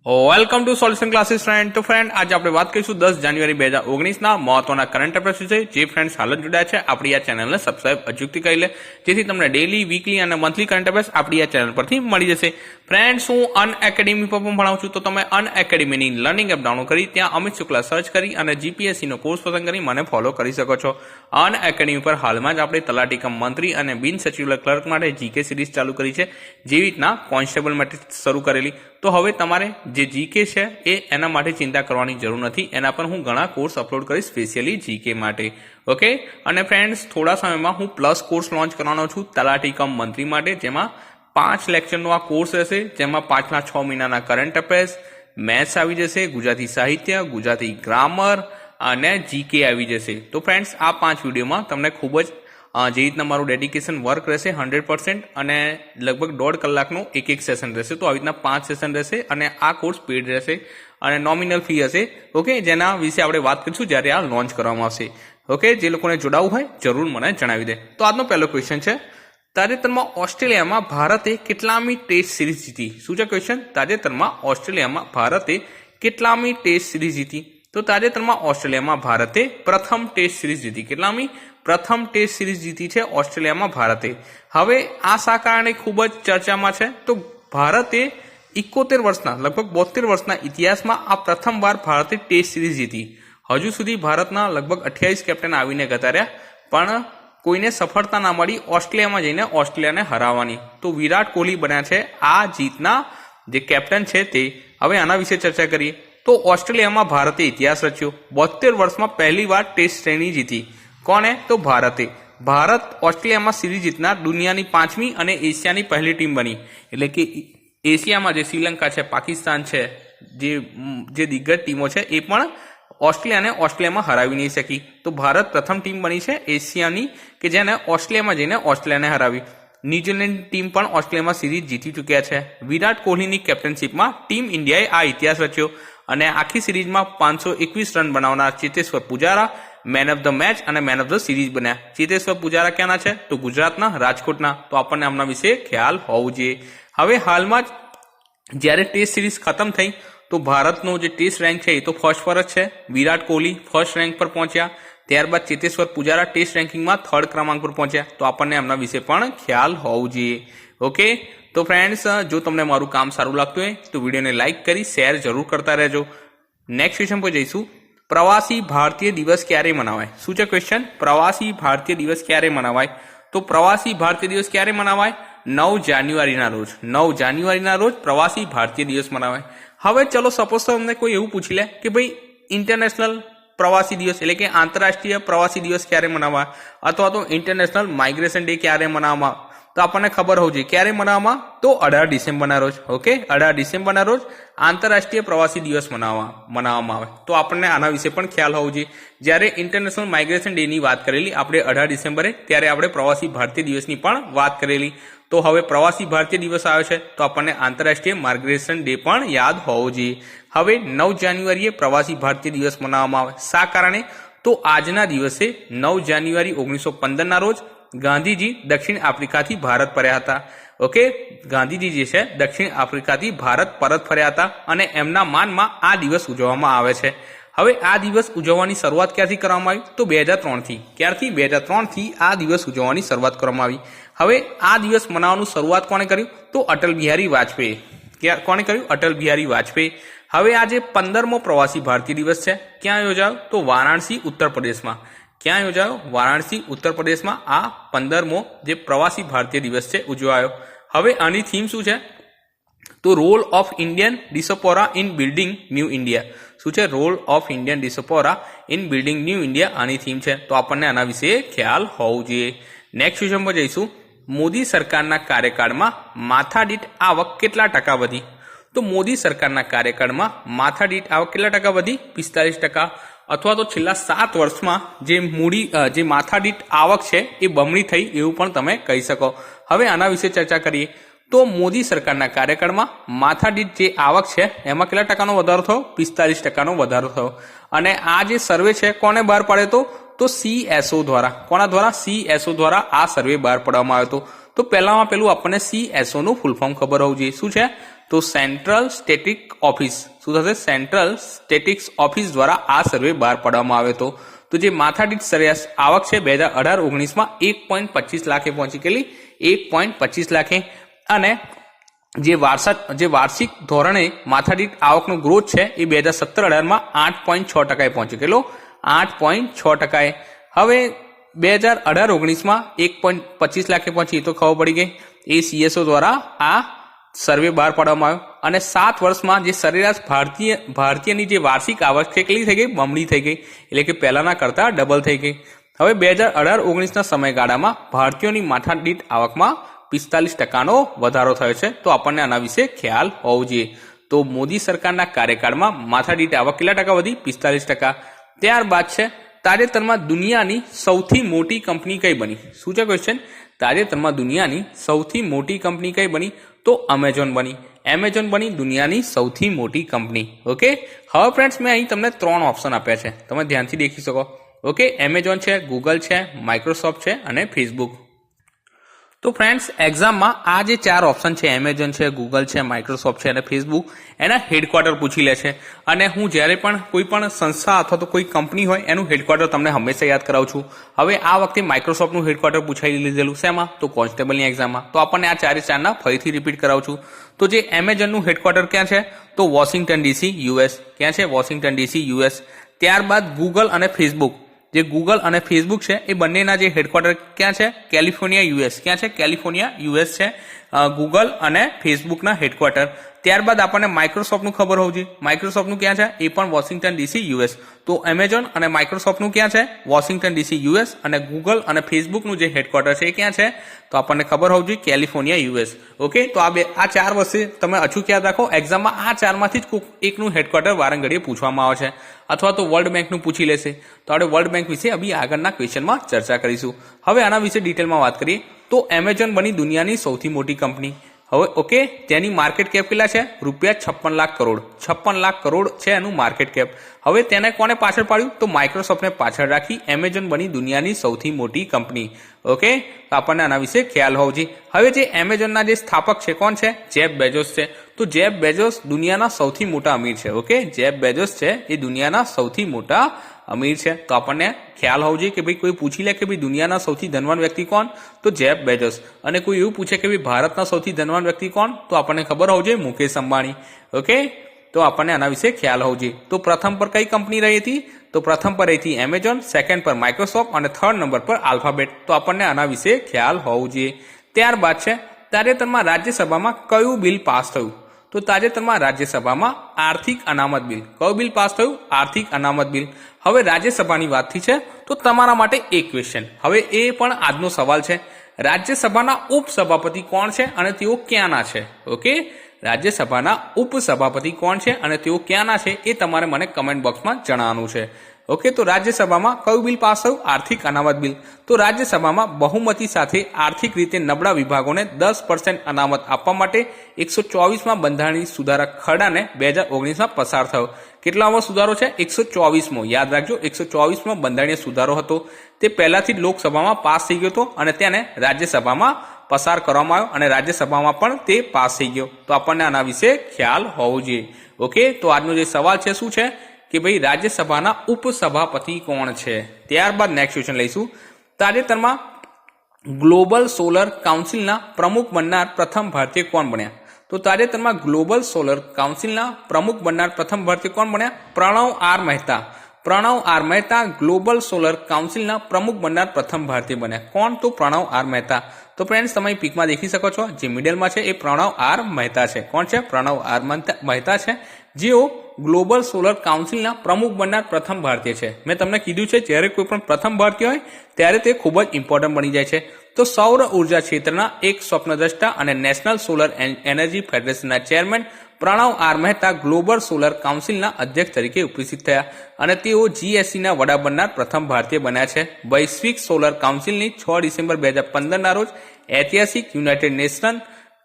Welcome to solution classes friend. તો friend આજે આપણે વાત કરીશું 10 જાન્યુઆરી 2019 ના મહત્વના કરંટ અફેર્સ વિશે. જે ફ્રેન્ડ્સ હાલ જ જોડાયા છે આપણી આ ચેનલને સબસ્ક્રાઇબ અચૂકથી કરી લે, જેથી તમને ડેલી, વીકલી અને મંથલી કરંટ અફેર્સ આપણી આ ચેનલ પરથી મળી જશે. ફ્રેન્ડ્સ હું અનએકેડમી પર પણ ભણાવું છું, તો તમે અનએકેડમીની લર્નિંગ એપ ડાઉનલોડ કરી ત્યાં અમિત શુક્લા સર્ચ કરી અને જીપીએસસી નો કોર્સ પસંદ કરી મને ફોલો કરી શકો છો. અનએકેડમી પર હાલમાં જ આપણે તલાટી કમ મંત્રી અને બિન સચિવાલય ક્લર્ક માટે જીકે સિરીઝ ચાલુ કરી છે, જેવી રીતના કોન્સ્ટેબલ માટે શરૂ કરેલી. તો હવે તમારે જે જીકે છે એ એના માટે ચિંતા કરવાની જરૂર નથી, એના પર હું ઘણા કોર્સ અપલોડ કરીશ સ્પેશિયલી જીકે માટે. ઓકે, અને ફ્રેન્ડ્સ થોડા સમયમાં હું પ્લસ કોર્સ લોન્ચ કરવાનો છું તલાટી કમ મંત્રી માટે, જેમાં 5 લેક્ચરનો આ કોર્સ રહેશે, જેમાં 5ના 6 મહિનાના કરંટ અફેર્સ, મેથ્સ આવી જશે, ગુજરાતી સાહિત્ય, ગુજરાતી ગ્રામર અને જીકે આવી જશે. તો ફ્રેન્ડ્સ આ 5 વિડીયોમાં તમને ખૂબ જ જે રીતના મારું ડેડિકેશન વર્ક રહેશે 100% અને લગભગ 1.5 કલાકનું એક સેશન રહેશે. તો આવી રીતના 5 સેશન રહેશે અને આ કોર્સ પેડ રહેશે અને નોમિનલ ફી હશે. ઓકે, જેના વિશે આપણે વાત કરીશું જ્યારે આ લોન્ચ કરવામાં આવશે. ઓકે, જે લોકોને જોડાવું હોય જરૂર મને જણાવી દે. તો આજનો પહેલો ક્વેશ્ચન છે, તાજેતરમાં ઓસ્ટ્રેલિયામાં ભારતે કેટલામી ટેસ્ટ સિરીઝ જીતી? શું છે ક્વેશ્ચન? તાજેતરમાં ઓસ્ટ્રેલિયામાં ભારતે કેટલામી ટેસ્ટ સિરીઝ જીતી? તો તાજેતરમાં ઓસ્ટ્રેલિયામાં ભારતે પ્રથમ ટેસ્ટ સિરીઝ જીતી. કેટલામી? પ્રથમ ટેસ્ટ સિરીઝ જીતી છે ઓસ્ટ્રેલિયામાં ભારતે. હવે આ શા કારણે ખૂબ જ ચર્ચામાં છે? તો ભારતે 71 વર્ષના લગભગ 72 વર્ષના ઇતિહાસમાં આ પ્રથમવાર ભારતે ટેસ્ટ સિરીઝ જીતી. હજુ સુધી ભારતના લગભગ 28 કેપ્ટન આવીને જતા રહ્યા, પણ કોઈને સફળતા ના મળી ઓસ્ટ્રેલિયામાં જઈને ઓસ્ટ્રેલિયાને હરાવવાની. તો વિરાટ કોહલી બન્યા છે આ જીતના જે કેપ્ટન છે તે. હવે આના વિશે ચર્ચા કરીએ તો ઓસ્ટ્રેલિયામાં ભારતે ઇતિહાસ રચ્યો. 72 વર્ષમાં પહેલી વાર ટેસ્ટ શ્રેણી જીતી. કોને? તો ભારતે. ભારત ઓસ્ટ્રેલિયામાં સિરીઝ જીતનાર દુનિયાની 5મી અને એશિયાની પહેલી ટીમ બની. એટલે કે એશિયામાં જે શ્રીલંકા છે, પાકિસ્તાન છે, જે દિગ્ગજ ટીમો છે એ પણ ઓસ્ટ્રેલિયામાં હરાવી નહીં શકી. તો ભારત પ્રથમ ટીમ બની છે એશિયાની કે જેને ઓસ્ટ્રેલિયામાં જઈને ઓસ્ટ્રેલિયાને હરાવી. ન્યુઝીલેન્ડ ટીમ પણ ઓસ્ટ્રેલિયામાં સિરીઝ જીતી ચૂક્યા છે. વિરાટ કોહલીની કેપ્ટનશીપમાં ટીમ ઇન્ડિયાએ આ ઇતિહાસ રચ્યો અને આખી સિરીઝમાં 521 રન બનાવનાર Cheteshwar Pujara man of the match અને મેન ઓફ ધ સિરીઝ બન્યા. ચેતેશ્વર પુજારા ક્યાંના છે? તો ગુજરાતના, રાજકોટના. તો આપણને આમના વિશે ખ્યાલ હોવું જોઈએ. હવે હાલમાં જ જ્યારે ટેસ્ટ સિરીઝ ખતમ થઈ તો ભારતનો જે ટેસ્ટ રેન્ક છે એ તો ફર્સ્ટ પર જ છે. વિરાટ કોહલી ફર્સ્ટ રેન્ક પર પહોંચ્યા, ત્યારબાદ ચેતેશ્વર પુજારા ટેસ્ટ રેન્કિંગમાં 3rd ક્રમાંક પર પહોંચ્યા. તો આપણને આમના વિશે પણ ખ્યાલ હોવું જોઈએ. ઓકે, તો ફ્રેન્ડ્સ જો તમને મારું કામ સારું લાગતું હોય તો વિડીયોને લાઇક કરી શેર જરૂર કરતા રહેજો. નેક્સ્ટ ક્વેશ્ચન પર જઈશું. પ્રવાસી ભારતીય દિવસ ક્યારે મનાવાય? શું છે ક્વેશ્ચન? પ્રવાસી ભારતીય દિવસ ક્યારે મનાવાય? તો પ્રવાસી ભારતીય દિવસ ક્યારે મનાવાય? 9 જાન્યુઆરીના રોજ. 9 જાન્યુઆરીના રોજ પ્રવાસી ભારતીય દિવસ મનાવાય. હવે ચલો સપોઝ તમને કોઈ એવું પૂછી લે કે ભાઈ ઇન્ટરનેશનલ પ્રવાસી દિવસ એટલે કે આંતરરાષ્ટ્રીય પ્રવાસી દિવસ ક્યારે મનાવવા, અથવા તો ઇન્ટરનેશનલ માઇગ્રેશન ડે ક્યારે મનાવવામાં, તો આપણને ખબર હોવું જોઈએ ક્યારે મનાવવામાં. તો 18 ડિસેમ્બરના રોજ. ઓકે, 18 ડિસેમ્બરના રોજ આંતરરાષ્ટ્રીય પ્રવાસી દિવસ મનાવવામાં આવે. તો આપણને આના વિશે પણ ખ્યાલ હોવો જોઈએ. જ્યારે ઇન્ટરનેશનલ માઇગ્રેશન ડે ની વાત કરેલી આપણે 18 ડિસેમ્બરે, ત્યારે આપણે પ્રવાસી ભારતીય દિવસની પણ વાત કરેલી. તો હવે પ્રવાસી ભારતીય દિવસ આવ્યો છે તો આપણને આંતરરાષ્ટ્રીય માઇગ્રેશન ડે પણ યાદ હોવો જોઈએ. હવે 9 જાન્યુઆરીએ પ્રવાસી ભારતીય દિવસ મનાવવામાં આવે. શા કારણે? તો આજના દિવસે 9 જાન્યુઆરી 1915ના રોજ ગાંધીજી દક્ષિણ આફ્રિકાથી ભારત ફર્યા હતા. ઓકે, ગાંધીજી જે છે દક્ષિણ આફ્રિકાથી ભારત પરત ફર્યા હતા અને એમના માનમાં આ દિવસ ઉજવવામાં આવે છે. હવે આ દિવસ ઉજવવાની શરૂઆત ક્યાંથી કરવામાં આવી? તો 2003થી. ક્યારથી? 2003થી આ દિવસ ઉજવવાની શરૂઆત કરવામાં આવી. હવે આ દિવસ મનાવવાનું શરૂઆત કોણે કર્યું? તો અટલ બિહારી વાજપેયી. કોણે કર્યું? અટલ બિહારી વાજપેયી. હવે આજે 15મો પ્રવાસી ભારતીય દિવસ છે. ક્યાં યોજાયો? તો વારાણસી, ઉત્તર પ્રદેશમાં. ક્યાં યોજાયો? વારાણસી, ઉત્તર પ્રદેશમાં આ 15મો જે પ્રવાસી ભારતીય દિવસ છે ઉજવાયો. હવે આની થીમ શું છે? તો role of Indian diaspora in building new India. શું છે? Role of Indian diaspora in building new India આની થીમ છે. તો આપણને આના વિશે ખ્યાલ હોવું જોઈએ. નેક્સ્ટ ક્વેશ્ચન પર જઈશું. મોદી સરકારના કાર્યકાળમાં માથાદીઠ આવક કેટલા ટકા વધી? તો મોદી સરકારના કાર્યકાળમાં માથાદીઠ આવક કેટલા ટકા વધી? 45%. અથવા તો છેલ્લા 7 વર્ષમાં જે માથાદીઠ આવક છે એ બમણી થઈ એવું પણ તમે કહી શકો. હવે આના વિશે ચર્ચા કરીએ તો મોદી સરકારના કાર્યકાળમાં માથાદીઠ જે આવક છે એમાં કેટલા ટકાનો વધારો થયો? 45%નો વધારો થયો. અને આ જે સર્વે છે કોને બહાર પાડ્યો? તો CSO દ્વારા. કોના દ્વારા? CSO દ્વારા આ સર્વે બહાર પાડવામાં આવ્યો હતો. તો પહેલું આપણને CSO નું ફૂલ ફોર્મ ખબર હોવું જોઈએ. શું છે? તો સેન્ટ્રલ સ્ટેટિક ઓફિસ શું થશે? સેન્ટ્રલ સ્ટેટિક્સ ઓફિસ દ્વારા આ સર્વે બહાર પાડવામાં આવ્યો હતો. તો જે માથાદીઠ સરેરાશ આવક છે 2018-19માં 1.25 લાખે પહોંચી ગયેલી, 1.25 લાખે. અને જે વાર્ષિક ધોરણે માથાદીઠ આવકનો ગ્રોથ છે એ 2017-18માં 8.6% પહોંચી ગયેલો, 8.6%. હવે 2018-19માં 1.25 લાખે પહોંચી, તો ખબર પડી ગઈ. એ CSO દ્વારા આ સર્વે બહાર પાડવામાં આવ્યો. અને 7 વર્ષમાં જે સરેરાશ ભારતીયની જે વાર્ષિક આવક કેટલી થઈ ગઈ? બમણી થઈ ગઈ, એટલે કે પહેલાના કરતા ડબલ થઈ ગઈ. હવે 2018-19ના સમયગાળામાં ભારતીયોની માથાદીઠ આવકમાં 45%નો વધારો થયો છે. તો આપણને આના વિશે ખ્યાલ હોવો જોઈએ. તો મોદી સરકારના કાર્યકાળમાં માથાદીઠ આવક કેટલા ટકા વધી? 45%. ત્યારબાદ છે તાજેતરમાં દુનિયાની સૌથી મોટી કંપની કઈ બની? શું છે ક્વેશ્ચન? તાજેતરમાં દુનિયાની સૌથી મોટી કંપની કઈ બની? તો એમેઝોન બની. એમેઝોન બની દુનિયાની સૌથી મોટી કંપની. ઓકે, હવે ફ્રેન્ડ્સ મેં અહીં તમને 3 ઓપ્શન આપ્યા છે, તમે ધ્યાનથી દેખી શકો. ઓકે, એમેઝોન છે, ગૂગલ છે, માઇક્રોસોફ્ટ છે અને ફેસબુક. તો ફ્રેન્ડ્સ એક્ઝામમાં આ જે 4 ઓપ્શન છે, એમેઝોન છે, ગૂગલ છે, માઇક્રોસોફ્ટ છે અને ફેસબુક, એના હેડક્વાર્ટર પૂછી લે છે. અને હું જ્યારે પણ કોઈ પણ સંસ્થા અથવા તો કોઈ કંપની હોય એનું હેડક્વાર્ટર તમને હંમેશા યાદ કરાવું છું. હવે આ વખતે માઇક્રોસોફ્ટનું હેડક્વાર્ટર પૂછાઈ લીધેલું. શેમાં? તો કોન્સ્ટેબલની એક્ઝામમાં. તો આપણને આ 4 ફરીથી રિપીટ કરાવું છું. તો જે એમેઝોનનું હેડક્વાર્ટર ક્યાં છે? તો વોશિંગ્ટન DC US. ક્યાં છે? Washington DC US. ત્યારબાદ ગૂગલ અને ફેસબુક, જે ગૂગલ અને ફેસબુક છે એ બંનેના જે હેડક્વાર્ટર ક્યાં છે? California US. ક્યાં છે? કેલિફોર્નિયા US છે ગૂગલ અને ફેસબુકના હેડક્વાર્ટર. ત્યારબાદ આપણને માઇક્રોસોફ્ટનું ખબર હોવું જોઈએ. માઇક્રોસોફ્ટનું ક્યાં છે? એ પણ વોશિંગ્ટન DC US. તો એમેઝોન અને માઇક્રોસોફ્ટનું ક્યાં છે? Washington DC US. અને ગૂગલ અને ફેસબુકનું જે હેડક્વાર્ટર છે એ ક્યાં છે? તો આપણને ખબર હોવું જોઈએ કેલિફોર્નિયા US. ઓકે, તો આ 4 વસ્તુ તમે અચૂક યાદ રાખો. એક્ઝામમાં આ 4માંથી જ કોઈક એકનું હેડક્વાર્ટર વારંઘડીએ પૂછવામાં આવે છે, અથવા તો વર્લ્ડ બેંકનું પૂછી લેશે. તો આપણે વર્લ્ડ બેંક વિશે અભી આગળના ક્વેશ્ચનમાં ચર્ચા કરીશું. હવે આના વિશે ડિટેલમાં વાત કરીએ તો એમેઝોન બની દુનિયાની સૌથી મોટી કંપની. હવે ઓકે, તેની માર્કેટ કેપ કેટલા છે? ₹56 લાખ કરોડ. 56 લાખ કરોડ છે એનું માર્કેટ કેપ. હવે તેને કોને પાછળ પાડ્યું? તો માઇક્રોસોફ્ટને પાછળ રાખી એમેઝોન બની દુનિયાની સૌથી મોટી કંપની. ઓકે, તો આપણને આના વિશે ખ્યાલ હોવો જોઈએ. હવે જે એમેઝોનના જે સ્થાપક છે કોણ છે? જેફ બેઝોસ છે. તો જેફ બેઝોસ દુનિયાના સૌથી મોટા અમીર છે. ઓકે, જેફ બેઝોસ છે એ દુનિયાના સૌથી મોટા અમીર છે. તો આપણને ખ્યાલ હોવો જોઈએ કે ભાઈ કોઈ પૂછી લે કે ભાઈ દુનિયાના સૌથી ધનવાન વ્યક્તિ કોણ? તો જેફ બેઝોસ. અને કોઈ એવું પૂછે કે ભાઈ ભારતના સૌથી ધનવાન વ્યક્તિ કોણ? તો આપણને ખબર હોવું જોઈએ મુકેશ અંબાણી. ઓકે, તો આપણને આના વિશે ખ્યાલ હોવો જોઈએ. તો પ્રથમ પર કઈ કંપની રહી હતી? તો પ્રથમ પર રહી હતી એમેઝોન, સેકન્ડ પર માઇક્રોસોફ્ટ અને થર્ડ નંબર પર આલ્ફાબેટ. તો આપણને આના વિશે ખ્યાલ હોવું જોઈએ. ત્યારબાદ છે તાજેતરમાં રાજ્યસભામાં કયું બિલ પાસ થયું? તો તાજેતરમાં રાજ્યસભામાં આર્થિક અનામત બિલ. કયું બિલ પાસ થયું? આર્થિક અનામત બિલ. હવે રાજ્યસભાની વાત થઈ છે તો તમારા માટે એક ક્વેશ્ચન, હવે એ પણ આજનો સવાલ છે. રાજ્યસભાના ઉપસભાપતિ કોણ છે અને તેઓ ક્યાંના છે? ઓકે, રાજ્યસભાના ઉપસભાપતિ કોણ છે અને તેઓ ક્યાંના છે એ તમારે મને કમેન્ટ બોક્સમાં જણાવવાનું છે. ઓકે, તો રાજ્યસભામાં કયું બિલ પાસ થયું? આર્થિક અનામત બિલ. તો રાજ્યસભામાં બહુમતી સાથે આર્થિક રીતે નબળા વિભાગોને 10% અનામત આપવા માટે 124માં બંધારણીય સુધારા ખરડાને 2019માં પસાર થયો. કેટલામો સુધારો છે? 124મો. યાદ રાખજો, 124મો બંધારણીય સુધારો હતો. તે પહેલાથી જ લોકસભામાં પાસ થઈ ગયો હતો અને તેને રાજ્યસભામાં પસાર કરવામાં આવ્યો અને રાજ્યસભામાં પણ તે પાસ થઈ ગયો. તો આપણને આના વિશે ખ્યાલ હોવો જોઈએ. ઓકે, તો આજનો જે સવાલ છે શું છે કે ભાઈ રાજ્યસભાના ઉપસભાપતિ કોણ છે? ત્યારબાદ નેક્સ્ટ ક્વેશ્ચન લઈશું. તાજેતરમાં ગ્લોબલ સોલર કાઉન્સિલના પ્રમુખ બનનાર પ્રથમ ભારતીય કોણ બન્યા? તો તાજેતરમાં ગ્લોબલ સોલર કાઉન્સિલના પ્રમુખ બનનાર પ્રથમ ભારતીય કોણ બન્યા? Pranav R Mehta. Pranav R Mehta global solar કાઉન્સિલના પ્રમુખ બનનાર પ્રથમ ભારતીય બન્યા. કોણ? તો પ્રણવ આર મહેતા. તો ફ્રેન્ડ્સ તમે પીકમાં દેખી શકો છો, જે મિડલમાં છે એ પ્રણવ આર મહેતા છે. કોણ છે? પ્રણવ આર મહેતા છે, જેઓ ગ્લોબલ સોલર કાઉન્સિલના પ્રમુખ બનનાર પ્રથમ ભારતીય છે. મેં તમને કીધું છે જ્યારે કોઈ પણ પ્રથમ ભારતીય હોય ત્યારે તે ખૂબ જ ઇમ્પોર્ટન્ટ બની જાય છે. તો સૌર ઉર્જા ક્ષેત્રના એક સ્વપ્નદ્રષ્ટા અને નેશનલ સોલર એનર્જી ફેડરેશનના chairman Pranav R Mehta global solar કાઉન્સિલના અધ્યક્ષ તરીકે ઉપસ્થિત થયા અને તેઓ GSCના વડા બનનાર પ્રથમ ભારતીય બન્યા છે. વૈશ્વિક સોલર કાઉન્સિલની 6 ડિસેમ્બર 2015ના રોજ ઐતિહાસિક United nation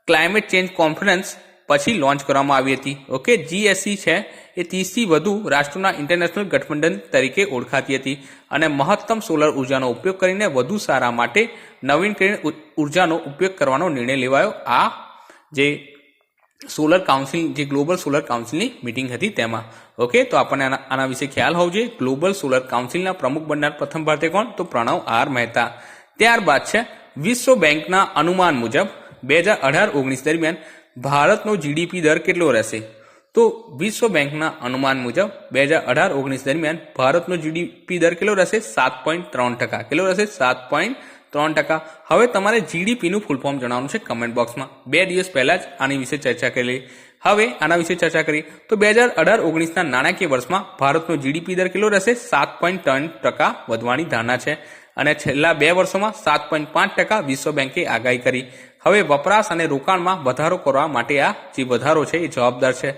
climate change conference પછી લોન્ચ કરવામાં આવી હતી. ઓકે, GSC છે એ 30થી વધુ રાષ્ટ્રોના ઇન્ટરનેશનલ ગઠબંધન તરીકે ઓળખાતી હતી અને મહત્તમ સોલર ઉર્જાનો ઉપયોગ કરીને વધુ સારા માટે નવીનકરણ ઉર્જાનો ઉપયોગ કરવાનો નિર્ણય લેવાયો આ જે સોલર કાઉન્સિલ, જે ગ્લોબલ સોલર કાઉન્સિલની મિટિંગ હતી તેમાં. ઓકે, તો આપણને આના વિશે ખ્યાલ હોવો જોઈએ. ગ્લોબલ સોલર કાઉન્સિલના પ્રમુખ બનનાર પ્રથમ ભારતીય કોણ? તો પ્રણવ આર મહેતા. ત્યારબાદ છે વિશ્વ બેંકના અનુમાન મુજબ 2018-19 દરમિયાન ભારતનો જીડીપી દર કેટલો રહેશે? તો વિશ્વ બેંકના અનુમાન મુજબ 2018-19 દરમિયાન ભારતનો જીડીપી દર કેટલો રહેશે? 7.3%. કેટલો રહેશે? 7.3%. હવે તમારે જીડીપીનું ફૂલ ફોર્મ જણાવવાનું છે કમેન્ટ બોક્સમાં. 2 દિવસ પહેલા જ આની વિશે ચર્ચા કરી. હવે આના વિશે ચર્ચા કરી તો 2018-19ના નાણાકીય વર્ષમાં ભારતનો જીડીપી દર કેટલો રહેશે? 7.3% વધવાની ધારણા છે. અને છેલ્લા 2 વર્ષોમાં 7.5% વિશ્વ બેંકે આગાહી કરી. હવે વપરાશ અને રોકાણમાં વધારો કરવા માટે આ જે વધારો છે એ જવાબદાર છે.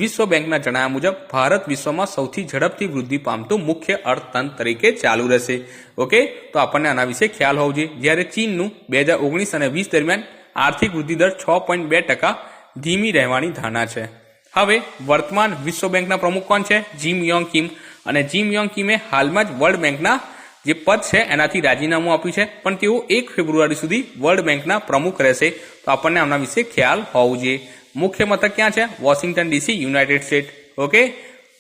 વિશ્વ બેંકના જણાવ્યા મુજબ ભારત વિશ્વમાં સૌથી ઝડપથી વૃદ્ધિ પામતું મુખ્ય અર્થતંત્ર તરીકે ચાલુ રહેશે. ઓકે, તો આપણને આના વિશે ખ્યાલ હોવો જોઈએ. જ્યારે ચીનનું 2019 અને 20 દરમિયાન આર્થિક વૃદ્ધિ દર 6.2% ધીમી રહેવાની ધારણા છે. હવે વર્તમાન વિશ્વ બેંકના પ્રમુખ કોણ છે? Jim Yong Kim. અને જીમ યોંગ કિમે હાલમાં જ વર્લ્ડ બેંકના જે પદ છે એનાથી રાજીનામું આપ્યું છે, પણ તેઓ 1 ફેબ્રુઆરી સુધી વર્લ્ડ બેંકના પ્રમુખ રહેશે. તો આપણને આના વિશે ખ્યાલ હોવું જોઈએ. મુખ્ય મથક ક્યાં છે? Washington DC, United state. Okay,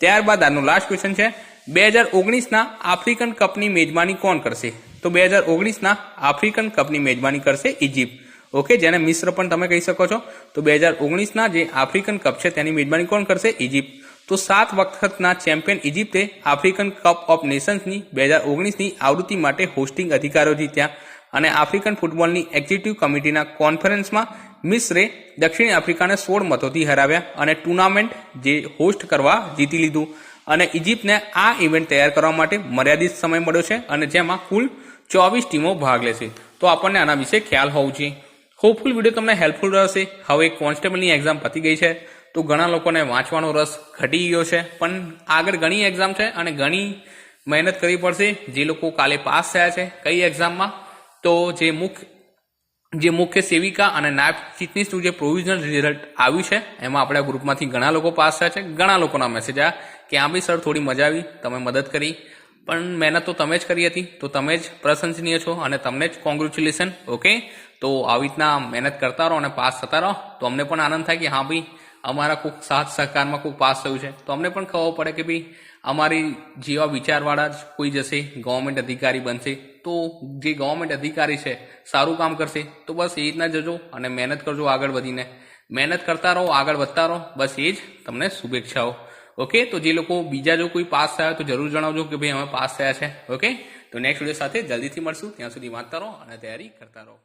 ત્યારબાદ આનો લાસ્ટ ક્વેશ્ચન છે 2019ના આફ્રિકન કપની મેજબાની કોણ કરશે? તો 2019ના આફ્રિકન કપની મેજબાની કરશે ઇજિપ્ત. ઓકે, જેને મિસ્ર પણ તમે કહી શકો છો. તો 2019ના જે આફ્રિકન કપ છે તેની મેજબાની કોણ કરશે? ઇજિપ્ત. તો 7 વખતના ચેમ્પિયન ઇજિપ્તે આફ્રિકન કપ ઓફ નેશન્સની 2019ની આવૃત્તિ માટે હોસ્ટિંગ અધિકારો જીત્યા. અને આફ્રિકન ફૂટબોલની એક્ઝિક્યુટિવ કમિટીના કોન્ફરન્સમાં મિસ્રે દક્ષિણ આફ્રિકાને 16 મતોથી હરાવ્યા અને ટુર્નામેન્ટ જે હોસ્ટ કરવા જીતી લીધું. અને ઇજિપ્તને આ ઇવેન્ટ તૈયાર કરવા માટે મર્યાદિત સમય મળ્યો છે અને જેમાં કુલ 24 ટીમો ભાગ લેશે. તો આપણને આના વિશે ખ્યાલ હોવું જોઈએ. હોપફુલ વિડીયો તમને હેલ્પફુલ રહેશે. હવે કોન્સ્ટેબલની એક્ઝામ પતી ગઈ છે તો ઘણા લોકોને વાંચવાનો રસ ઘટી ગયો છે, પણ આગળ ઘણી એક્ઝામ છે અને ઘણી મહેનત કરવી પડશે. જે લોકો કાલે પાસ થયા છે કઈ એક્ઝામમાં, તો જે મુખ્ય સેવિકા અને નાયબ ચીફનિસનું જે પ્રોવિઝનલ રિઝલ્ટ આવ્યું છે એમાં આપણા ગ્રુપમાંથી ઘણા લોકો પાસ થયા છે. ઘણા લોકોના મેસેજ આવ્યા કે આ બી સર થોડી મજા આવી, તમે મદદ કરી, પણ મહેનત તો તમે જ કરી હતી, તો તમે જ પ્રશંસનીય છો અને તમને જ કોંગ્રેચ્યુલેશન. ઓકે, તો આવી રીતના મહેનત કરતા રહો અને પાસ થતા રહો, તો અમને પણ આનંદ થાય કે હા ભાઈ અમારા કોઈક સાથ સહકારમાં કોઈ પાસ થયું છે. તો અમને પણ ખબર પડે કે ભાઈ અમારી જેવા વિચારવાળા જ કોઈ જશે, ગવર્મેન્ટ અધિકારી બનશે, તો જે ગવર્મેન્ટ અધિકારી છે સારું કામ કરશે. તો બસ એ રીતના જજો અને મહેનત કરજો. આગળ વધીને મહેનત કરતા રહો, આગળ વધતા રહો, બસ એ જ તમને શુભેચ્છાઓ. ઓકે, તો જે લોકો બીજા જો કોઈ પાસ થયા તો જરૂર જણાવજો કે ભાઈ અમે પાસ થયા છે. ઓકે, તો નેક્સ્ટ વિડીયો સાથે જલ્દીથી મળશું. ત્યાં સુધી વાંચતા રહો અને તૈયારી કરતા રહો.